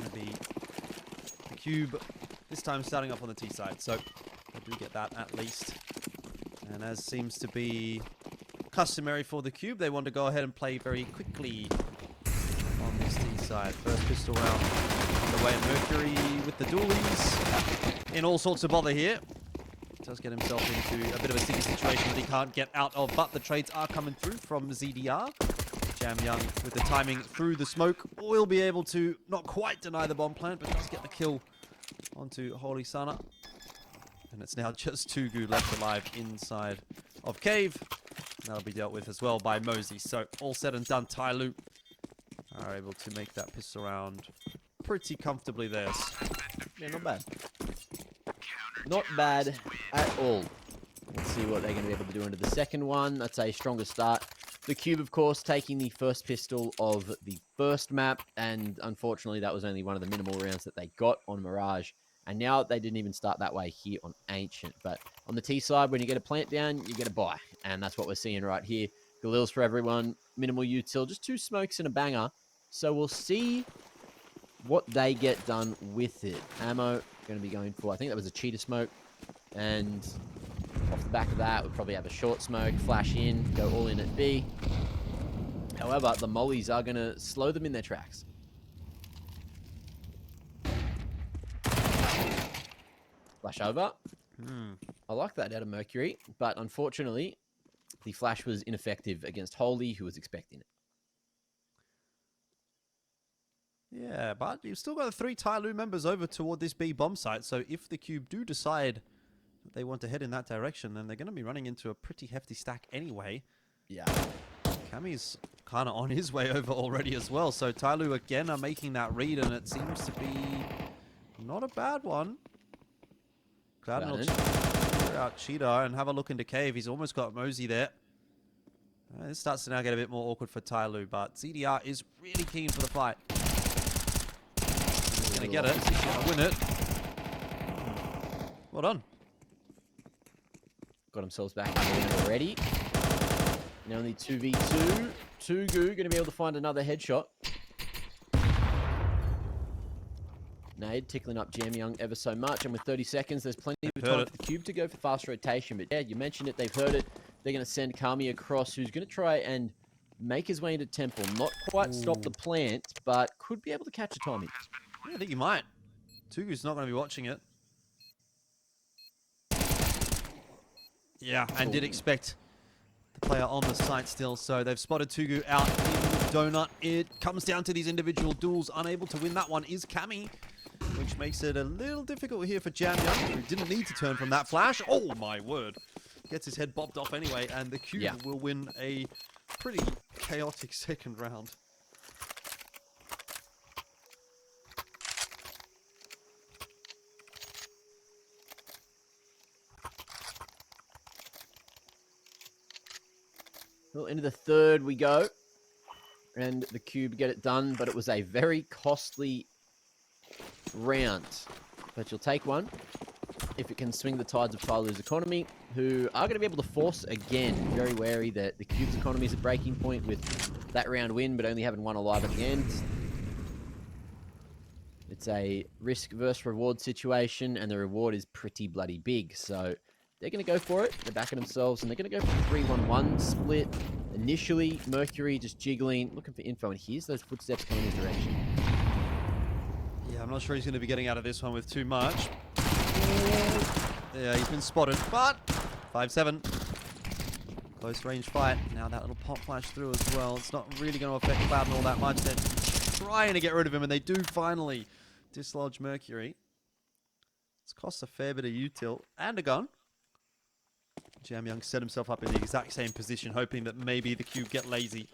going to be the Qube, this time starting off on the T side. So they do get that at least. And as seems to be customary for the Qube, they want to go ahead and play very quickly on this T side. First pistol round underway, and Mercury with the dualies in all sorts of bother here. Does get himself into a bit of a sticky situation that he can't get out of, but the trades are coming through from ZDR. Jam Young with the timing through the smoke will be able to not quite deny the bomb plant, but does get the kill onto Holy Sana. And it's now just Tyloo left alive inside of Cave. That'll be dealt with as well by Mosey. So all said and done, Tyloo are able to make that pistol round pretty comfortably theirs. Yeah, not bad. Not bad at all. Let's see what they're going to be able to do into the second one. That's a stronger start. The Qube, of course, taking the first pistol of the first map, and unfortunately that was only one of the minimal rounds that they got on Mirage. And now they didn't even start that way here on Ancient. But on the T side, when you get a plant down, you get a buy. And that's what we're seeing right here. Galil's for everyone. Minimal util. Just 2 smokes and a banger. So we'll see what they get done with it. Ammo, going to be going for, I think that was a cheetah smoke. And off the back of that, we'll probably have a short smoke, flash in, go all in at B. However, the mollies are going to slow them in their tracks. Flash over. I like that out of Mercury, but unfortunately, the flash was ineffective against Holy, who was expecting it. Yeah, but you've still got the 3 Tyloo members over toward this B bomb site, so if the Qube do decide that they want to head in that direction, then they're going to be running into a pretty hefty stack anyway. Yeah. Cammy's kind of on his way over already as well, so Tyloo again are making that read, and it seems to be not a bad one. Clouden will clear out Cheetah and have a look into Cave. He's almost got Mosey there. This starts to now get a bit more awkward for Tyloo, but ZDR is really keen for the fight. He's going to get it. He's going to win it. Well done. Got themselves back in the win already. Now only 2v2. Tyloo going to be able to find another headshot. Nade tickling up Jam Young ever so much, and with 30 seconds, there's plenty of time for the Qube to go for fast rotation. But yeah, you mentioned it, they've heard it. They're going to send Kami across, who's going to try and make his way into Temple. Not quite stop the plant, but could be able to catch a timing. Yeah, I think you might. Tugu's not going to be watching it. Yeah, and did expect the player on the site still, so they've spotted Tyloo out in the donut. It comes down to these individual duels. Unable to win that one is Kami, which makes it a little difficult here for Jam Young, who didn't need to turn from that flash. Oh my word. Gets his head bobbed off anyway, and the Qube will win a pretty chaotic second round. Well, into the third we go. And the Qube get it done, but it was a very costly round. But you'll take one if it can swing the tides of Tyloo's economy, who are going to be able to force again. Very wary that the Qube's economy is a breaking point with that round win, but only having one alive at the end. It's a risk versus reward situation, and the reward is pretty bloody big. So they're going to go for it. They're backing themselves, and they're going to go for the 3-1-1 split. Initially, Mercury just jiggling, looking for info, and here's those footsteps coming in his direction. Yeah, I'm not sure he's going to be getting out of this one with too much. Yeah, he's been spotted, but 5-7. Close range fight. Now that little pop flash through as well. It's not really going to affect Clouden all that much. They're trying to get rid of him, and they do finally dislodge Mercury. It's cost a fair bit of util and a gun. Jam Young set himself up in the exact same position, hoping that maybe the Qube get lazy.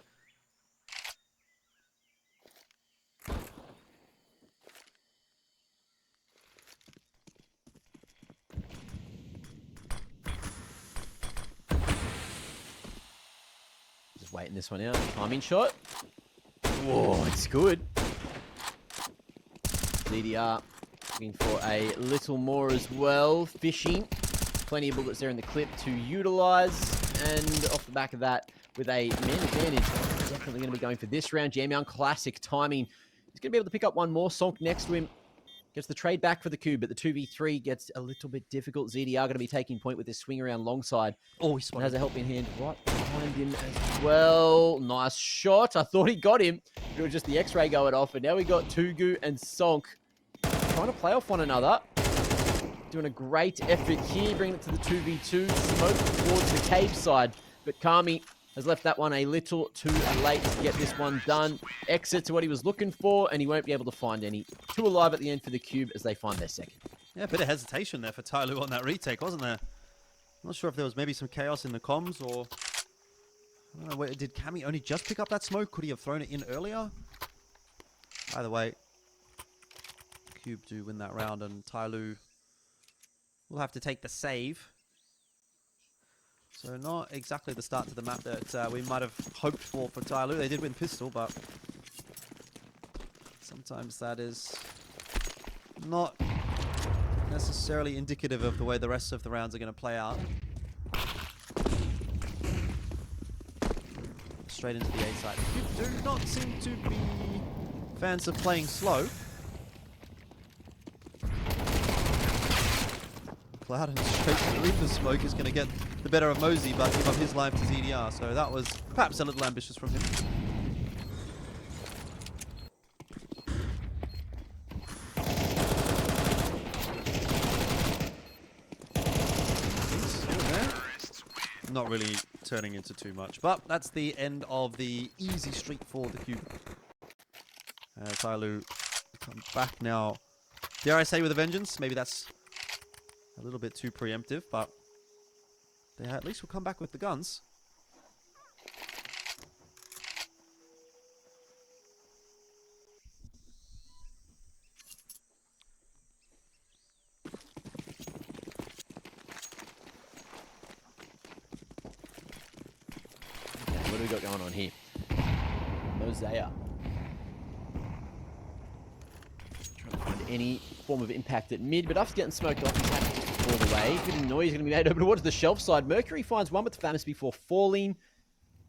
Just waiting this one out. Timing shot. Whoa, it's good. DDR looking for a little more as well. Fishing. Plenty of bullets there in the clip to utilize. And off the back of that, with a man advantage, definitely going to be going for this round. Jam Young, classic timing. He's going to be able to pick up one more. Sonk next to him. Gets the trade back for the Qube, but the 2v3 gets a little bit difficult. ZDR going to be taking point with this swing around long side. Oh, he And spotted. has a helping hand right behind him as well. Nice shot. I thought he got him, but it was just the X-ray going off. And now we got Tugu and Sonk trying to play off one another. Doing a great effort here, bringing it to the 2v2. Smoke towards the cave side, but Kami has left that one a little too late to get this one done. Exit to what he was looking for, and he won't be able to find any. 2 alive at the end for the Qube as they find their second. Yeah, a bit of hesitation there for Tyloo on that retake, wasn't there? I'm not sure if there was maybe some chaos in the comms, or... I don't know, did Cammy only just pick up that smoke? Could he have thrown it in earlier? Either way, Qube do win that round, and Tyloo will have to take the save. So not exactly the start to the map that we might have hoped for Tyloo. They did win pistol, but sometimes that is not necessarily indicative of the way the rest of the rounds are going to play out. Straight into the A side. You do not seem to be fans of playing slow. Cloud and straight through the smoke is going to get the better of Mosey, but give up his life to ZDR. So that was perhaps a little ambitious from him. Not really turning into too much, but that's the end of the easy streak for the Qube. Tyloo come back now. Dare I say with a vengeance? Maybe that's a little bit too preemptive, but they at least will come back with the guns. What do we got going on here? Mosea. Trying to find any form of impact at mid, but after getting smoked off, he's happy just to fall away. Good noise going to be made over towards the shelf side. Mercury finds one with the Famous before falling,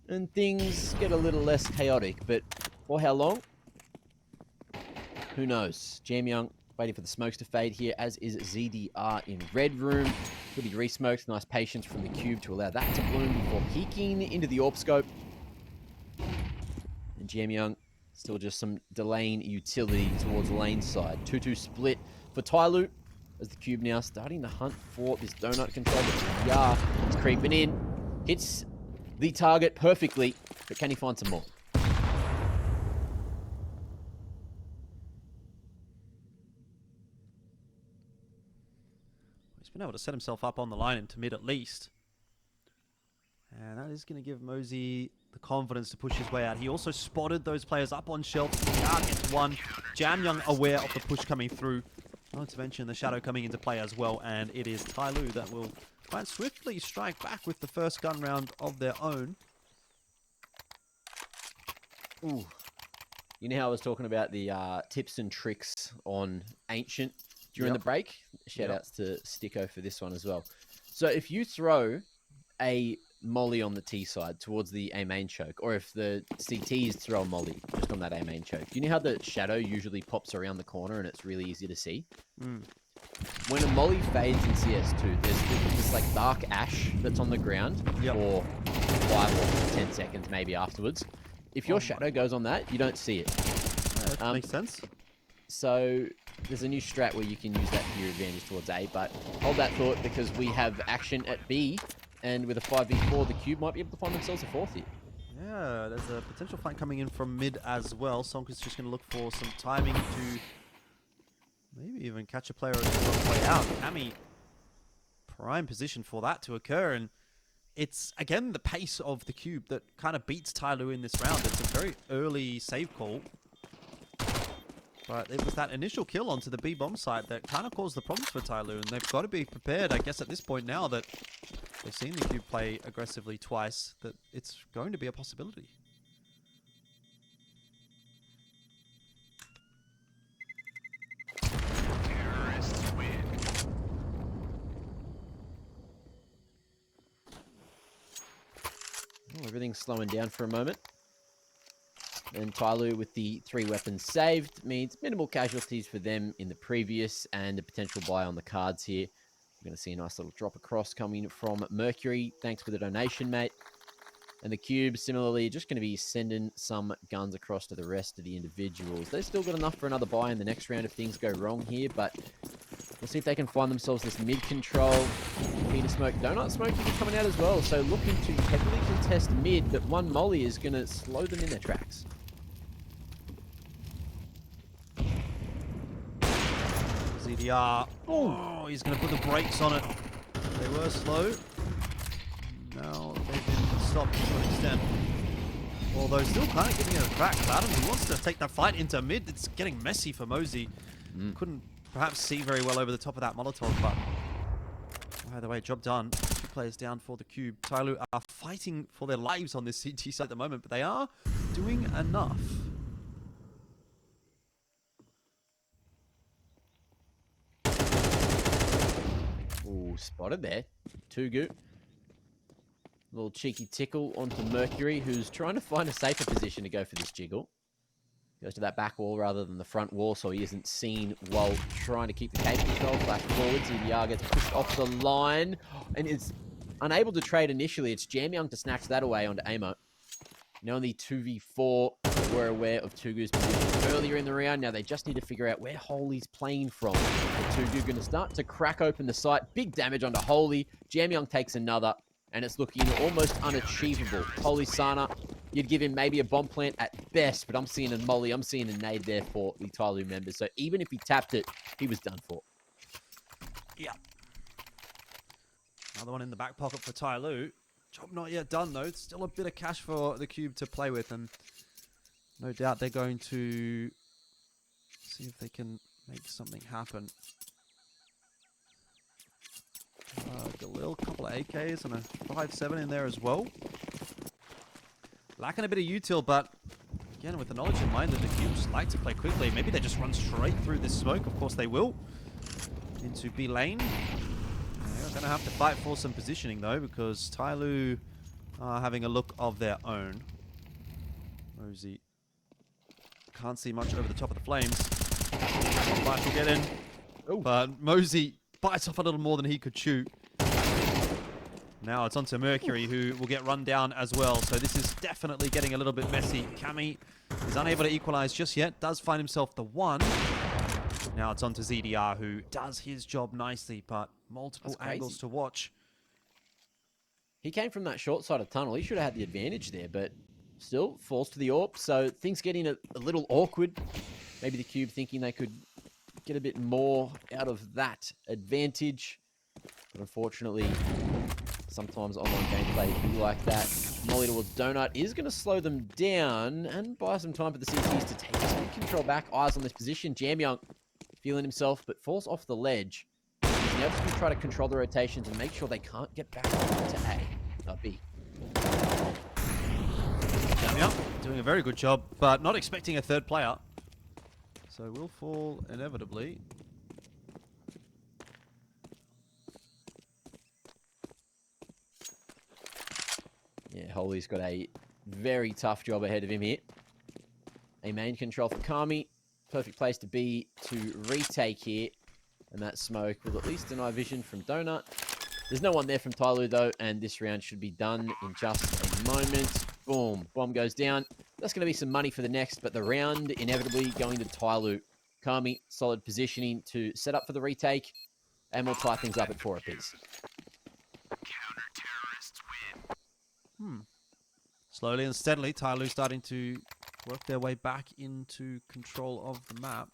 and things get a little less chaotic, but for how long? Who knows? Jam Young waiting for the smokes to fade here, as is ZDR in red room. Could be re-smoked. Nice patience from the Qube to allow that to bloom before peeking into the AWP scope. And Jam Young, still just some delaying utility towards lane side. 2-2 split for Tyloo, as the Qube now starting to hunt for this donut control. Yeah, it's creeping in. Hits the target perfectly, but can he find some more? He's been able to set himself up on the line into mid at least. And that is going to give Mosey the confidence to push his way out. He also spotted those players up on shelf. Gets one. Jam Young aware of the push coming through. Not to mention the shadow coming into play as well. And it is Tyloo that will quite swiftly strike back with the first gun round of their own. Ooh. You know how I was talking about the tips and tricks on Ancient during the break? Shout outs to Sticko for this one as well. So if you throw a molly on the T side towards the A main choke, or if the CTs throw a molly just on that A main choke, you know how the shadow usually pops around the corner and it's really easy to see? When a molly fades in CS2, there's this like dark ash that's on the ground for 5 or 10 seconds maybe afterwards. If your shadow goes on that, you don't see it. That makes sense. So there's a new strat where you can use that for your advantage towards A, but hold that thought because we have action at B, and with a 5v4, the Qube might be able to find themselves a fourth here. Yeah, there's a potential fight coming in from mid as well. Sonk is just going to look for some timing to maybe even catch a player or play out. Cammy, prime position for that to occur, and it's, again, the pace of the Qube that kind of beats Tyloo in this round. It's a very early save call. But it was that initial kill onto the B bomb site that kind of caused the problems for Tyloo, and they've got to be prepared, I guess, at this point now that they've seen the Qube play aggressively twice, that it's going to be a possibility. Terrorists win. Oh, everything's slowing down for a moment. And Tyloo with the 3 weapons saved means minimal casualties for them in the previous and a potential buy on the cards here. We're going to see a nice little drop across coming from Mercury. Thanks for the donation, mate. And the Qube, similarly, just going to be sending some guns across to the rest of the individuals. They've still got enough for another buy in the next round if things go wrong here, but we'll see if they can find themselves this mid-control. Peter Smoke, Donut Smoke is coming out as well, so looking to heavily contest mid, but one molly is going to slow them in their tracks. ZDR. Oh, he's going to put the brakes on it. They were slow. Now they've been stopped to an extent. Although still kind of giving it a crack. Adam, he wants to take the fight into mid. It's getting messy for Mosey. Couldn't perhaps see very well over the top of that Molotov, but either way, job done. 2 players down for the Qube. Tyloo are fighting for their lives on this CT side at the moment, but they are doing enough. Ooh, spotted there. Qube. Little cheeky tickle onto Mercury, who's trying to find a safer position to go for this jiggle. Goes to that back wall rather than the front wall, so he isn't seen while trying to keep the cape control. Flash forward, ZDR gets pushed off the line, and is unable to trade initially. It's Jamyoung to snatch that away onto Amo. Now in the 2v4, we're aware of Tugu's position earlier in the round. Now they just need to figure out where Holy's playing from. Tugu going to start to crack open the site. Big damage onto Holy. Jamyoung takes another, and it's looking almost unachievable. Holy Sana, you'd give him maybe a bomb plant at best, but I'm seeing a molly, I'm seeing a nade there for the Tyloo members. So even if he tapped it, he was done for. Yeah. Another one in the back pocket for Tyloo. Job not yet done, though. It's still a bit of cash for the Qube to play with, and no doubt they're going to see if they can make something happen. Galil, a couple of AKs and a 5.7 in there as well. Lacking a bit of util, but again, with the knowledge in mind that the Qubes like to play quickly, maybe they just run straight through this smoke. Of course they will. Into B lane. They're going to have to fight for some positioning, though, because Tyloo are having a look of their own. Mosey can't see much over the top of the flames. Flash will get in. Ooh. But Mosey bites off a little more than he could chew. Now it's onto Mercury, who will get run down as well. So this is definitely getting a little bit messy. Cammy is unable to equalize just yet. Does find himself the 1. Now it's onto ZDR, who does his job nicely, but multiple angles to watch. He came from that short side of tunnel. He should have had the advantage there, but still falls to the AWP. So things getting a little awkward. Maybe the Qube thinking they could get a bit more out of that advantage. But unfortunately, sometimes online gameplay be like that. Molly towards Donut is going to slow them down and buy some time for the CTs to take some control back. Eyes on this position. Jamyoung feeling himself, but falls off the ledge. He's now just going to try to control the rotations and make sure they can't get back to A. Not B. Jamyoung doing a very good job, but not expecting a third player. So will fall inevitably. Yeah, Holy's got a very tough job ahead of him here. A main control for Kami. Perfect place to be to retake here. And that smoke will at least deny vision from Donut. There's no one there from Tyloo, though, and this round should be done in just a moment. Boom. Bomb goes down. That's going to be some money for the next, but the round inevitably going to Tyloo. Kami, solid positioning to set up for the retake, and we'll tie things up at 4 apiece. Slowly and steadily, Tyloo starting to work their way back into control of the map.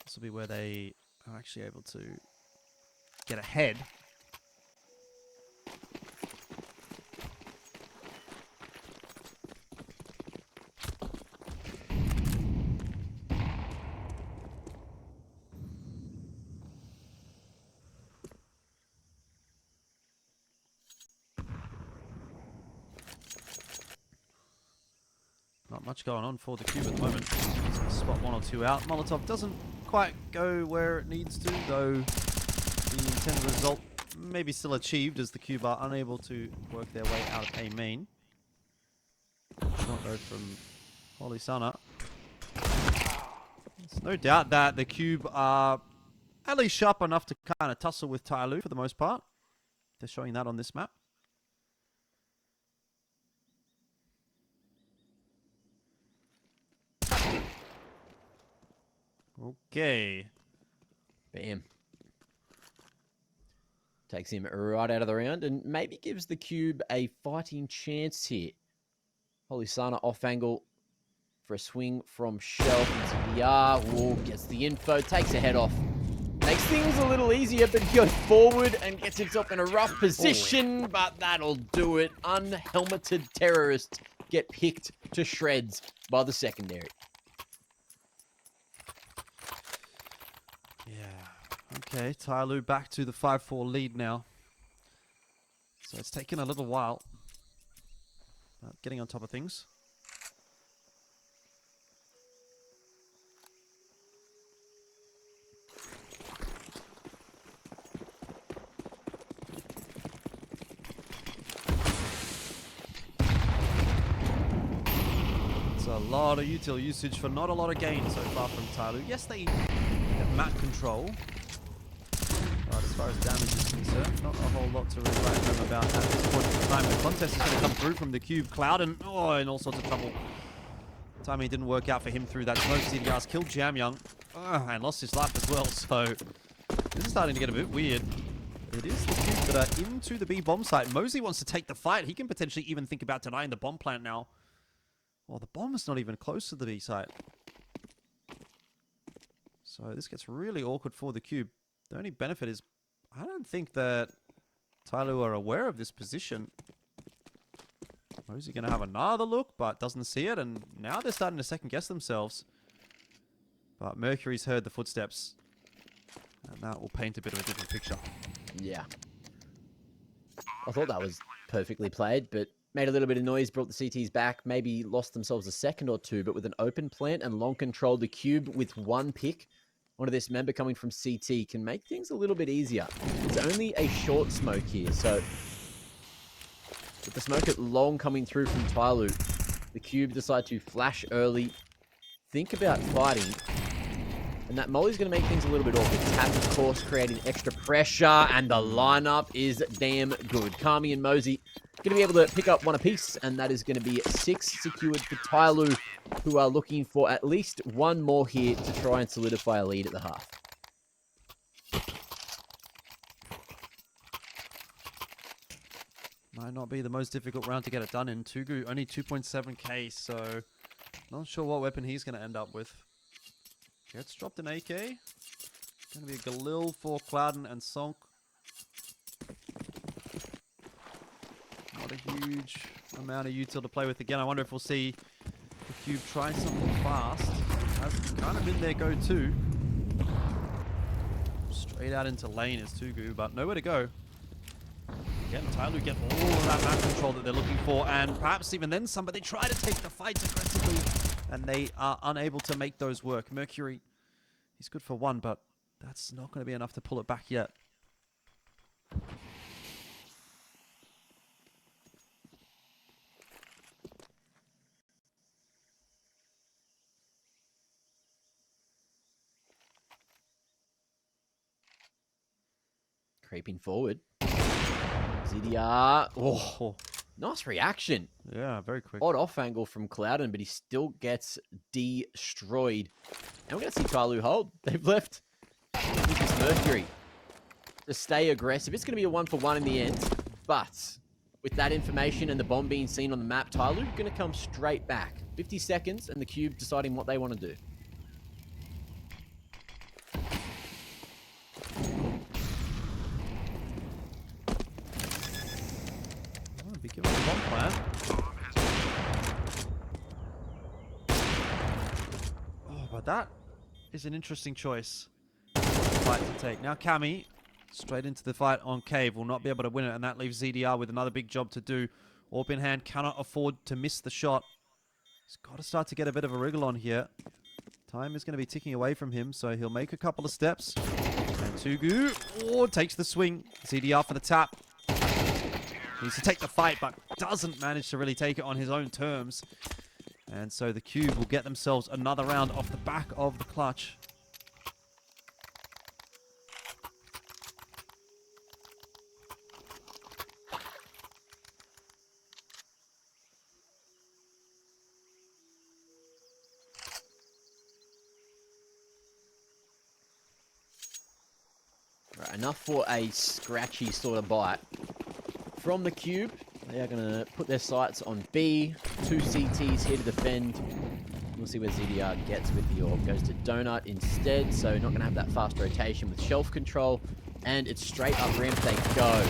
This will be where they are actually able to get ahead. Not much going on for the Qube at the moment. Spot 1 or 2 out. Molotov doesn't quite go where it needs to, though the intended result may be still achieved as the Qube are unable to work their way out of A main. Shot though from Holy Sana. There's no doubt that the Qube are at least sharp enough to kind of tussle with Tyloo for the most part. They're showing that on this map. Okay. Bam. Takes him right out of the round and maybe gives the Qube a fighting chance here. Holy Sana off angle for a swing from Shelf into the R. Whoa, gets the info, takes a head off. Makes things a little easier, but he goes forward and gets himself in a rough position, but that'll do it. Unhelmeted terrorists get picked to shreds by the secondary. Yeah. Okay, Tyloo back to the 5-4 lead now. So it's taken a little while. But getting on top of things. A lot of util usage for not a lot of gain so far from Tyloo. Yes, they have map control, but as far as damage is concerned, not a whole lot to really write them about at this point in time. The contest is going to come through from the Qube. Cloud and in all sorts of trouble. Timing didn't work out for him through that smoke. CDR's killed Jamyoung and lost his life as well. So this is starting to get a bit weird. It is the Qube that are into the B bomb site. Mosey wants to take the fight. He can potentially even think about denying the bomb plant now. Well, the bomb is not even close to the B site. So this gets really awkward for the Qube. The only benefit is, I don't think that Tyloo are aware of this position. Mosey going to have another look, but doesn't see it. And now they're starting to second guess themselves. But Mercury's heard the footsteps. And that will paint a bit of a different picture. Yeah. I thought that was perfectly played, but made a little bit of noise, brought the CTs back, maybe lost themselves a second or two, but with an open plant and long control, the Qube with one pick, one of this member coming from CT, can make things a little bit easier. It's only a short smoke here, so with the smoke at long coming through from Tyloo, the Qube decide to flash early, think about fighting, and that molly's going to make things a little bit awkward. Tap, of course, creating extra pressure, and the lineup is damn good. Kami and Mosey going to be able to pick up one apiece, and that is going to be 6 secured for Tyloo, who are looking for at least one more here to try and solidify a lead at the half. Might not be the most difficult round to get it done in. Tugu only 2.7k, so not sure what weapon he's going to end up with. Gets dropped an AK. Going to be a Galil for Clouden and Sonk. Not a huge amount of util to play with. Again, I wonder if we'll see the Qube try something fast. Has kind of been their go-to. Straight out into lane is Tugu, but nowhere to go. Again, Tyloo get all of that map control that they're looking for, and perhaps even then some, but they try to take the fights aggressively, and they are unable to make those work. Mercury, he's good for one, but that's not going to be enough to pull it back yet. Creeping forward. ZDR. Oh, nice reaction. Yeah, very quick. Odd off angle from Clouden, but he still gets destroyed. And we're going to see Tyloo hold. They've left this Mercury to stay aggressive. It's going to be a 1-for-1 in the end. But with that information and the bomb being seen on the map, Tyloo going to come straight back. 50 seconds and the Qube deciding what they want to do. Be given a bomb plan. Oh, but that is an interesting choice. Fight to take. Now Kami, straight into the fight on Cave, will not be able to win it, and that leaves ZDR with another big job to do. Orb in hand, cannot afford to miss the shot. He's got to start to get a bit of a wriggle on here. Time is going to be ticking away from him, so he'll make a couple of steps. And Tugu takes the swing. CDR for the tap. Needs to take the fight, but doesn't manage to really take it on his own terms. And so the Qube will get themselves another round off the back of the clutch. Right, enough for a scratchy sort of bite from the Qube. They are going to put their sights on B. 2 CTs here to defend. We'll see where ZDR gets with the orb. Goes to Donut instead, so not going to have that fast rotation with shelf control. And it's straight up ramp they go.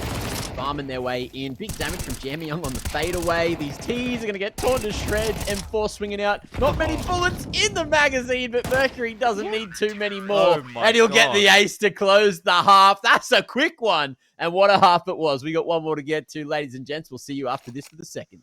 Farming their way in. Big damage from Jamie Young on the fadeaway. These T's are going to get torn to shreds. M4 swinging out. Not many bullets in the magazine, but Mercury doesn't need too many more. And he'll get the ace to close the half. That's a quick one. And what a half it was. We got one more to get to, ladies and gents. We'll see you after this for the second.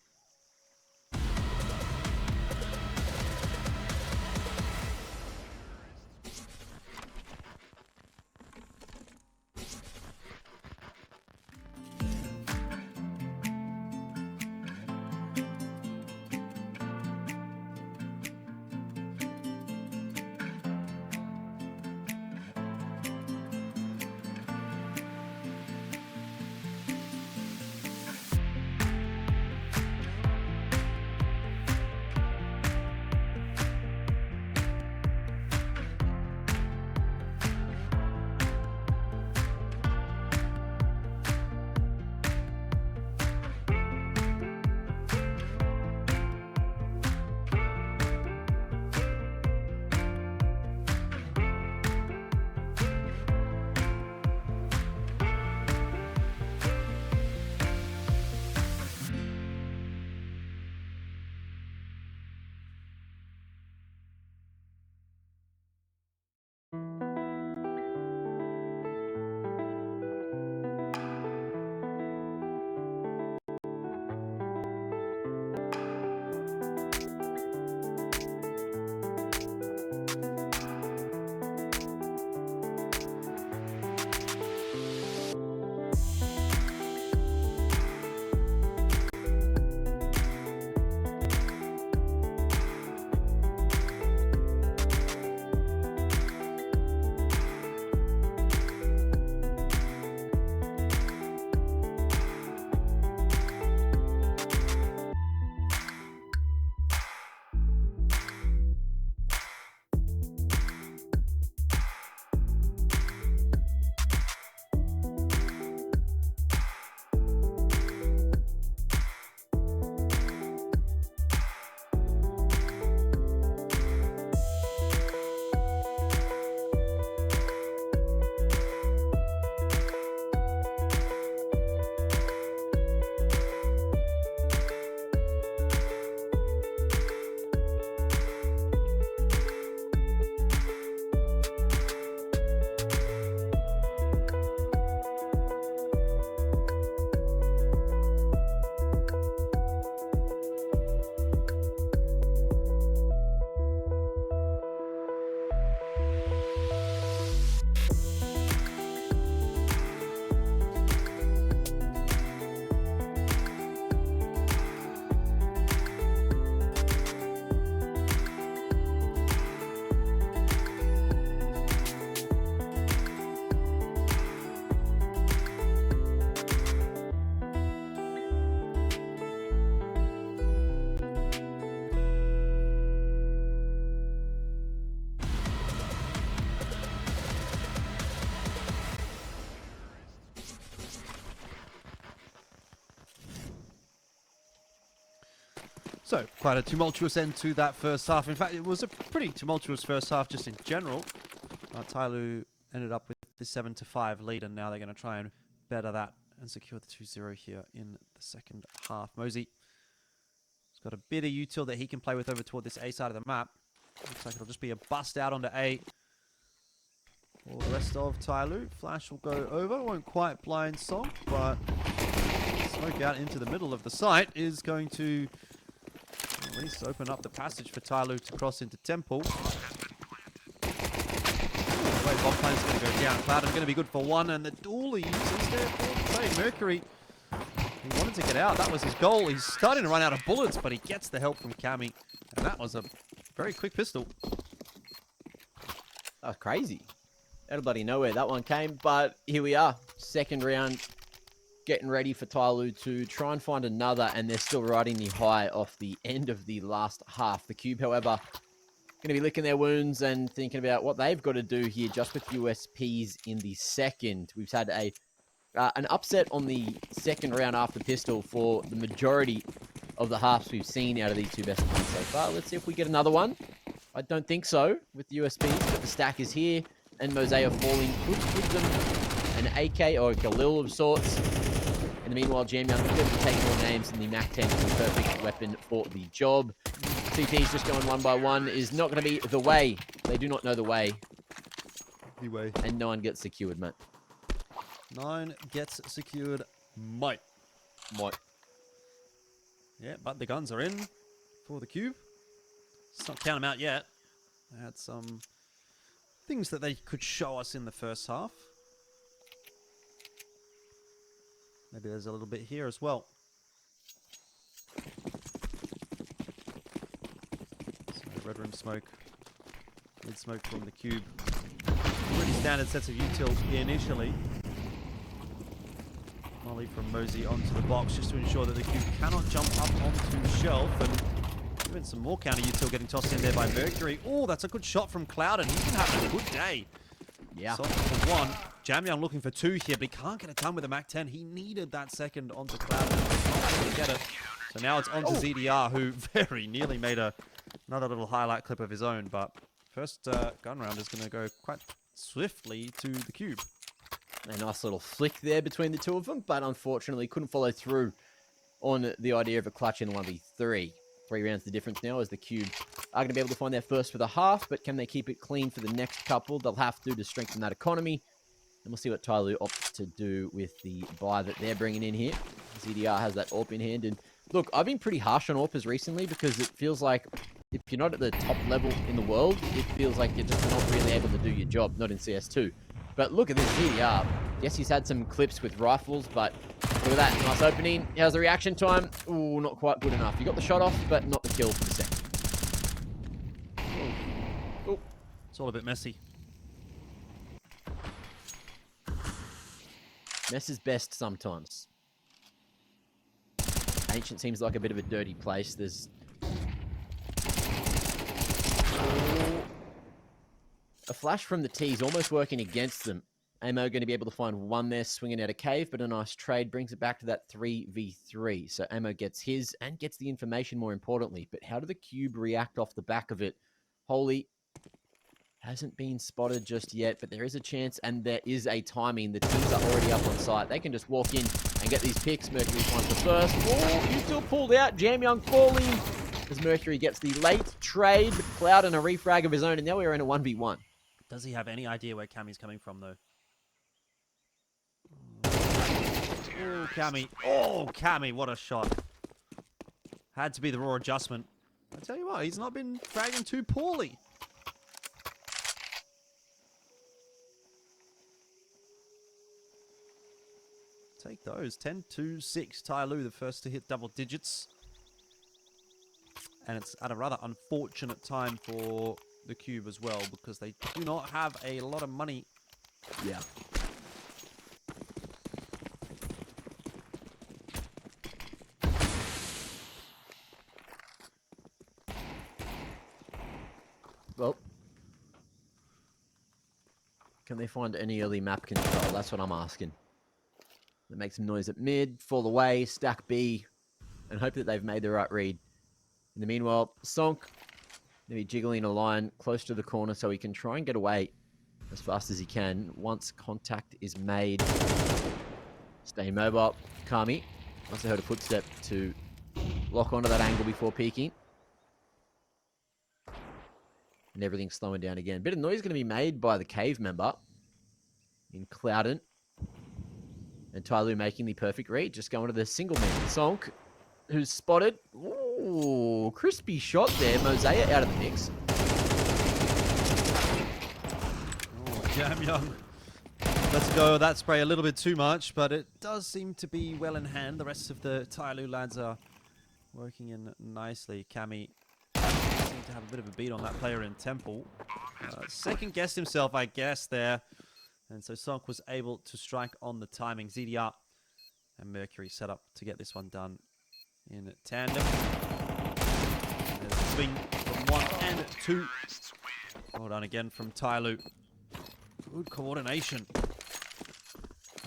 So, quite a tumultuous end to that first half. In fact, it was a pretty tumultuous first half just in general. Tyloo ended up with the 7-5 lead, and now they're going to try and better that and secure the 2-0 here in the second half. Mosey has got a bit of util that he can play with over toward this A side of the map. Looks like it'll just be a bust out onto A for the rest of Tyloo. Flash will go over. Won't quite blind Song, but smoke out into the middle of the site is going to at least open up the passage for Tyloo to cross into Temple. Bomb plane's going to go down. Cloud's going to be good for one, and the dualies is there for the play. Mercury, he wanted to get out. That was his goal. He's starting to run out of bullets, but he gets the help from Cammy. And that was a very quick pistol. That was crazy. Out of bloody nowhere that one came, but here we are. Second round, getting ready for Tyloo to try and find another, and they're still riding the high off the end of the last half. The Qube, however, going to be licking their wounds and thinking about what they've got to do here just with USPs in the second. We've had an upset on the second round after pistol for the majority of the halves we've seen out of these two best teams so far. Let's see if we get another one. I don't think so with the USPs, but the stack is here, and Mosaic falling could give them an AK or a Galil of sorts. In the meanwhile, Jam Young could be taking more names, and the MAC-10 is the perfect weapon for the job. CT's just going one by one is not going to be the way. They do not know the way. The way. And 9 gets secured, mate. 9 gets secured, mate. Mate. Yeah, but the guns are in for the Qube. Let's not count them out yet. They had some things that they could show us in the first half. Maybe there's a little bit here as well. So red room smoke, mid smoke from the Qube. Pretty standard sets of util initially. Molly from Mosey onto the box just to ensure that the Qube cannot jump up onto shelf, and even some more counter util getting tossed in there by Mercury. Oh, that's a good shot from Cloud, and he's been having a good day. Yeah. Soft for one. Jamyang looking for 2 here, but he can't get it done with the MAC-10. He needed that second onto Cloud, and he's not able to get it. So now it's onto ZDR, who very nearly made another little highlight clip of his own, but first gun round is going to go quite swiftly to the Qube. A nice little flick there between the two of them, but unfortunately couldn't follow through on the idea of a clutch in the 1v3. 3 rounds the difference now as the Qube are going to be able to find their first for the half, but can they keep it clean for the next couple? They'll have to strengthen that economy. And we'll see what Tyloo opts to do with the buy that they're bringing in here. ZDR has that AWP in hand. And look, I've been pretty harsh on AWPers recently because it feels like if you're not at the top level in the world, it feels like you're just not really able to do your job, not in CS2. But look at this ZDR. Yes, he's had some clips with rifles, but look at that. Nice opening. How's the reaction time? Ooh, not quite good enough. You got the shot off, but not the kill for the second. Oh, it's all a bit messy. Mess is best sometimes. Ancient seems like a bit of a dirty place. There's a flash from the T's almost working against them. Amo going to be able to find one there swinging out a cave, but a nice trade brings it back to that 3v3. So Amo gets his and gets the information more importantly. But how do the Qube react off the back of it? Holy hasn't been spotted just yet, but there is a chance and there is a timing. The teams are already up on site. They can just walk in and get these picks. Mercury finds the first. Oh, you still pulled out. Jamyang falling as Mercury gets the late trade. Cloud and a refrag of his own, and now we're in a 1v1. Does he have any idea where Cammy's coming from, though? Oh, Cammy. Oh, Cammy, what a shot. Had to be the raw adjustment. I tell you what, he's not been fragging too poorly. Take those. 10-6. Tyloo, the first to hit double digits. And it's at a rather unfortunate time for the Qube as well, because they do not have a lot of money. Yeah. Well, can they find any early map control? That's what I'm asking. They make some noise at mid, fall away, stack B, and hope that they've made the right read. In the meanwhile, Sonk maybe jiggling a line close to the corner so he can try and get away as fast as he can once contact is made. Stay mobile. Kami must have heard a footstep to lock onto that angle before peeking. And everything's slowing down again. Bit of noise going to be made by the cave member in Clouden. And Tyloo making the perfect read. Just going to the single man. Sonk, who's spotted. Ooh, crispy shot there. Mosaic out of the mix. Jam Young lets go of that spray a little bit too much, but it does seem to be well in hand. The rest of the Tyloo lads are working in nicely. Cammy seemed to have a bit of a beat on that player in Temple. Second guessed himself, I guess, there. And so Sonk was able to strike on the timing. ZDR and Mercury set up to get this one done in tandem. And there's a swing from 1 and 2. Well done again from Tyloo. Good coordination.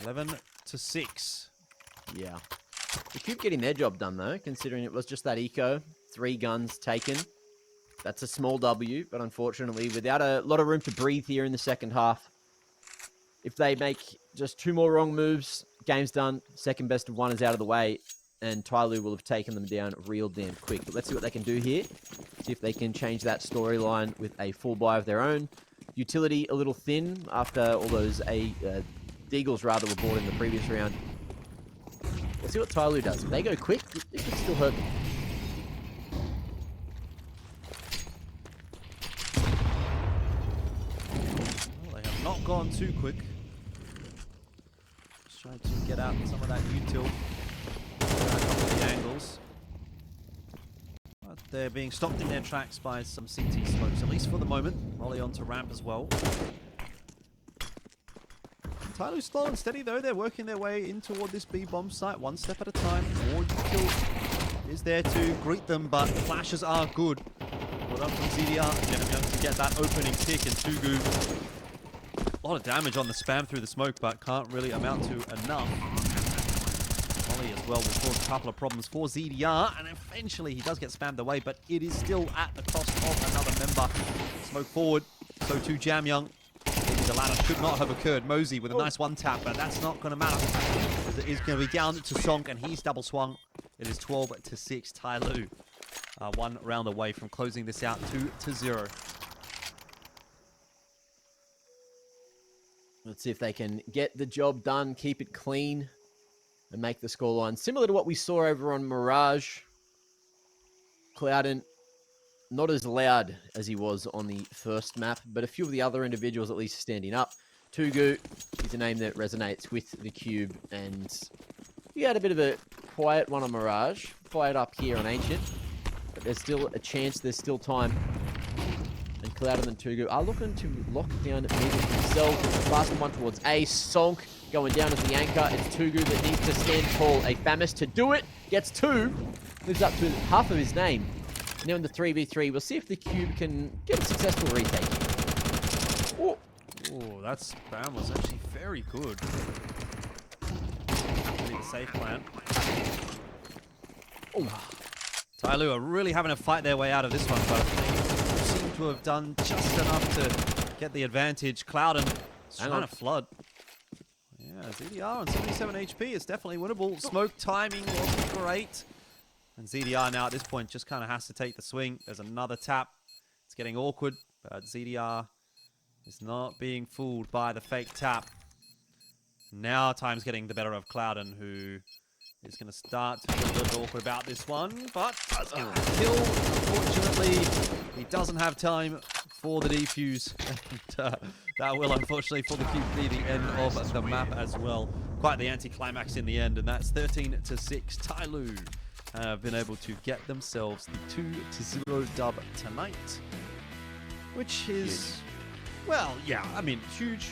11-6. Yeah. The Qube getting their job done, though, considering it was just that eco. 3 guns taken. That's a small W, but unfortunately, without a lot of room to breathe here in the second half, if they make just 2 more wrong moves, game's done. Second best of 1 is out of the way, and Tyloo will have taken them down real damn quick. But let's see what they can do here. See if they can change that storyline with a full buy of their own. Utility a little thin after all those Deagles rather were bought in the previous round. Let's see what Tyloo does. If they go quick, it could still hurt them. Well, they have not gone too quick. Just trying to get out some of that util. A couple of the angles. But they're being stopped in their tracks by some CT smokes, at least for the moment. Molly onto ramp as well. Tyloo slow and steady though. They're working their way in toward this B-bomb site, 1 step at a time. More util is there to greet them, but flashes are good. Well done from ZDR. Jam Young to get that opening tick, and Tugu. A lot of damage on the spam through the smoke, but can't really amount to enough. Molly as well will cause a couple of problems for ZDR, and eventually he does get spammed away, but it is still at the cost of another member. Smoke forward, so too Jam Young. The ladder should not have occurred. Mosey with a nice 1-tap, but that's not going to matter. It is going to be down to Sonk, and he's double swung. It is 12-6. Tyloo 1 round away from closing this out 2-0. Let's see if they can get the job done, keep it clean, and make the scoreline similar to what we saw over on Mirage. Clouden, not as loud as he was on the first map, but a few of the other individuals at least standing up. Tugu is a name that resonates with the Qube, and he had a bit of a quiet one on Mirage, fired up here on Ancient, but there's still a chance, there's still time. And Clouden and Tugu are looking to lock down Mega themselves. Fast one towards A. Sonk going down as the anchor. It's Tugu that needs to stand tall. A Famis to do it. Gets 2. Lives up to half of his name. Now in the 3v3, we'll see if the Qube can get a successful retake. Oh, that spam was actually very good. Really a safe plan. Oh, Tyloo are really having to fight their way out of this one, but they seem to have done just enough to get the advantage. Clouden is trying to flood. Yeah, ZDR on 77 HP is definitely winnable. Smoke timing wasn't great. And ZDR now at this point just kind of has to take the swing. There's another tap. It's getting awkward, but ZDR is not being fooled by the fake tap. Now time's getting the better of Clouden, who is going to start to feel a little awkward about this one, but does get the kill. Unfortunately, he doesn't have time for the defuse. And, that will, unfortunately, for the Qube be the end of the map as well. Quite the anticlimax in the end, and that's 13-6. Tyloo have been able to get themselves the 2-0 dub tonight, which is, well, yeah, I mean, huge